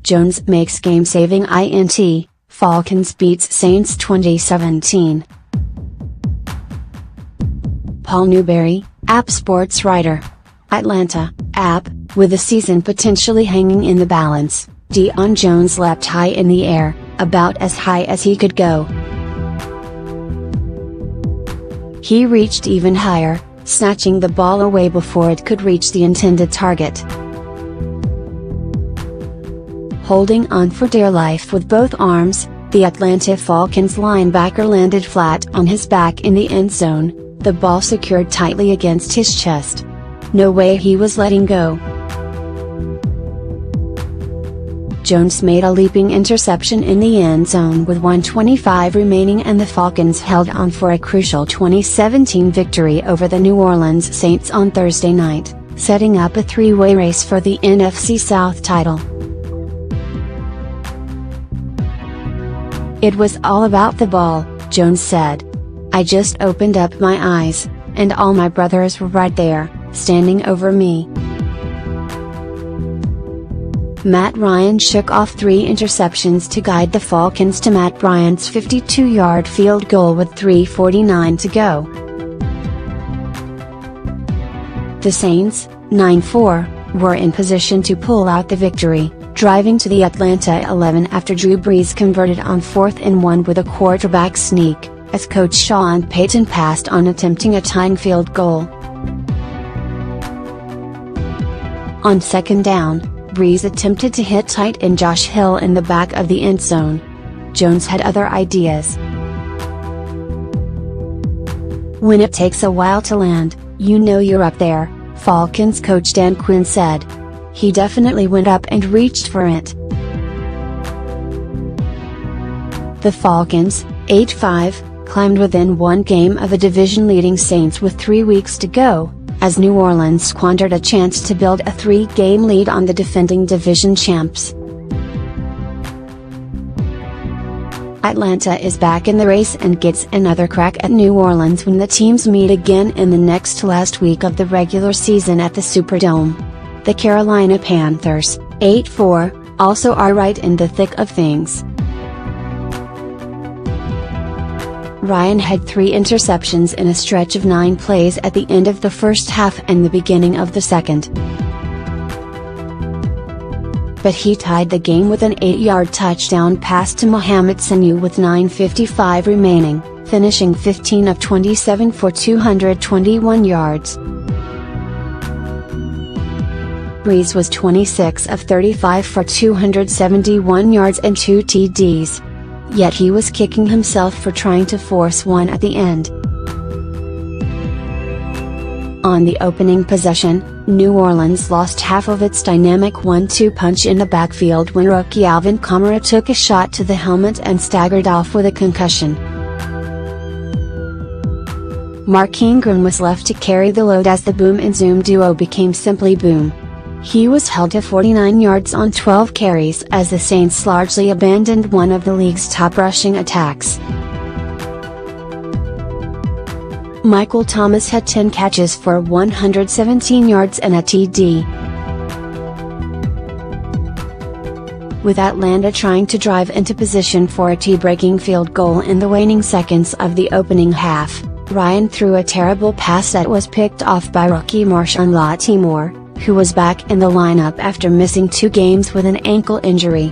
Jones makes game-saving INT, Falcons beats Saints 2017. Paul Newberry, App Sports writer. Atlanta, App, with the season potentially hanging in the balance, Deion Jones leapt high in the air, about as high as he could go. He reached even higher, snatching the ball away before it could reach the intended target. Holding on for dear life with both arms, the Atlanta Falcons linebacker landed flat on his back in the end zone, the ball secured tightly against his chest. No way he was letting go. Jones made a leaping interception in the end zone with 1:25 remaining, and the Falcons held on for a crucial 2017 victory over the New Orleans Saints on Thursday night, setting up a three-way race for the NFC South title. "It was all about the ball," Jones said. "I just opened up my eyes, and all my brothers were right there, standing over me." Matt Ryan shook off 3 interceptions to guide the Falcons to Matt Bryant's 52-yard field goal with 3:49 to go. The Saints, 9-4, were in position to pull out the victory, driving to the Atlanta 11 after Drew Brees converted on 4th and 1 with a quarterback sneak, as coach Sean Payton passed on attempting a tying field goal. On second down, Brees attempted to hit tight end Josh Hill in the back of the end zone. Jones had other ideas. "When it takes a while to land, you know you're up there," Falcons coach Dan Quinn said. "He definitely went up and reached for it." The Falcons, 8-5, climbed within one game of the division-leading Saints with 3 weeks to go, as New Orleans squandered a chance to build a 3-game lead on the defending division champs. Atlanta is back in the race and gets another crack at New Orleans when the teams meet again in the next to last week of the regular season at the Superdome. The Carolina Panthers, 8-4, also are right in the thick of things. Ryan had 3 interceptions in a stretch of 9 plays at the end of the first half and the beginning of the second. But he tied the game with an 8-yard touchdown pass to Mohamed Sanu with 9:55 remaining, finishing 15 of 27 for 221 yards. Brees was 26 of 35 for 271 yards and 2 TDs. Yet he was kicking himself for trying to force one at the end. On the opening possession, New Orleans lost half of its dynamic 1-2 punch in the backfield when rookie Alvin Kamara took a shot to the helmet and staggered off with a concussion. Mark Ingram was left to carry the load as the boom and zoom duo became simply boom. He was held to 49 yards on 12 carries as the Saints largely abandoned one of the league's top rushing attacks. Michael Thomas had 10 catches for 117 yards and a TD. With Atlanta trying to drive into position for a tie-breaking field goal in the waning seconds of the opening half, Ryan threw a terrible pass that was picked off by rookie Marshawn Lattimore, who was back in the lineup after missing 2 games with an ankle injury.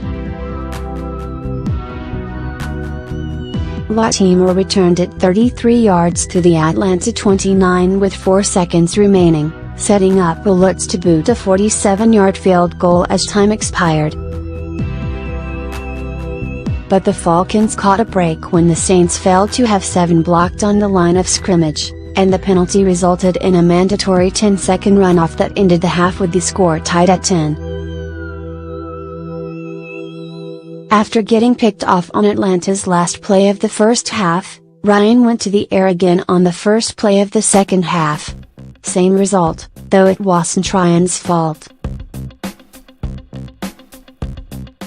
Lattimore returned it 33 yards to the Atlanta 29 with 4 seconds remaining, setting up the Lutz to boot a 47-yard field goal as time expired. But the Falcons caught a break when the Saints failed to have 7 blocked on the line of scrimmage, and the penalty resulted in a mandatory 10-second runoff that ended the half with the score tied at 10. After getting picked off on Atlanta's last play of the first half, Ryan went to the air again on the first play of the second half. Same result, though it wasn't Ryan's fault.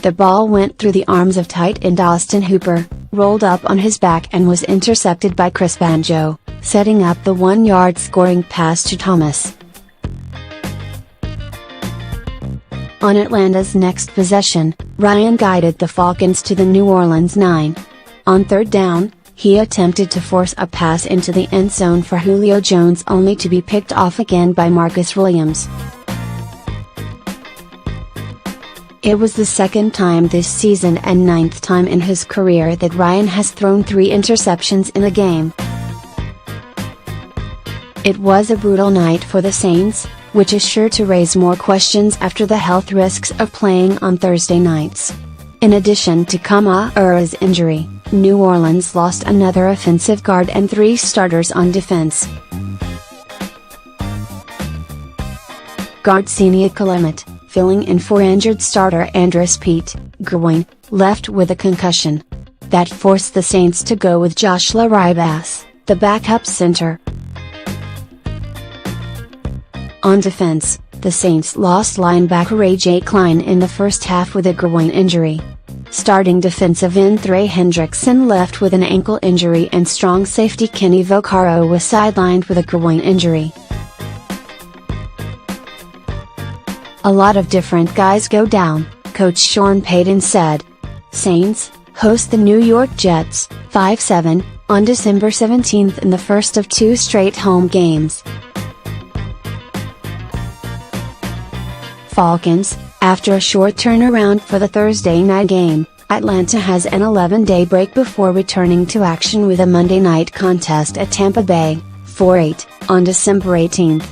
The ball went through the arms of tight end Austin Hooper, rolled up on his back and was intercepted by Chris Banjo, setting up the 1-yard scoring pass to Thomas. On Atlanta's next possession, Ryan guided the Falcons to the New Orleans 9. On third down, he attempted to force a pass into the end zone for Julio Jones only to be picked off again by Marcus Williams. It was the second time this season and ninth time in his career that Ryan has thrown 3 interceptions in a game. It was a brutal night for the Saints, which is sure to raise more questions after the health risks of playing on Thursday nights. In addition to Kamara's injury, New Orleans lost another offensive guard and 3 starters on defense. Guard Senia Kalimat, filling in for injured starter Andres Pete Groin, left with a concussion. That forced the Saints to go with Joshua Ribas, the backup center. On defense, the Saints lost linebacker A.J. Klein in the first half with a groin injury. Starting defensive end Trey Hendrickson left with an ankle injury and strong safety Kenny Vaccaro was sidelined with a groin injury. A lot of different guys go down, Coach Sean Payton said. Saints host the New York Jets, 5-7, on December 17 in the first of 2 straight home games. Falcons, after a short turnaround for the Thursday night game, Atlanta has an 11-day break before returning to action with a Monday night contest at Tampa Bay, 4-8, on December 18.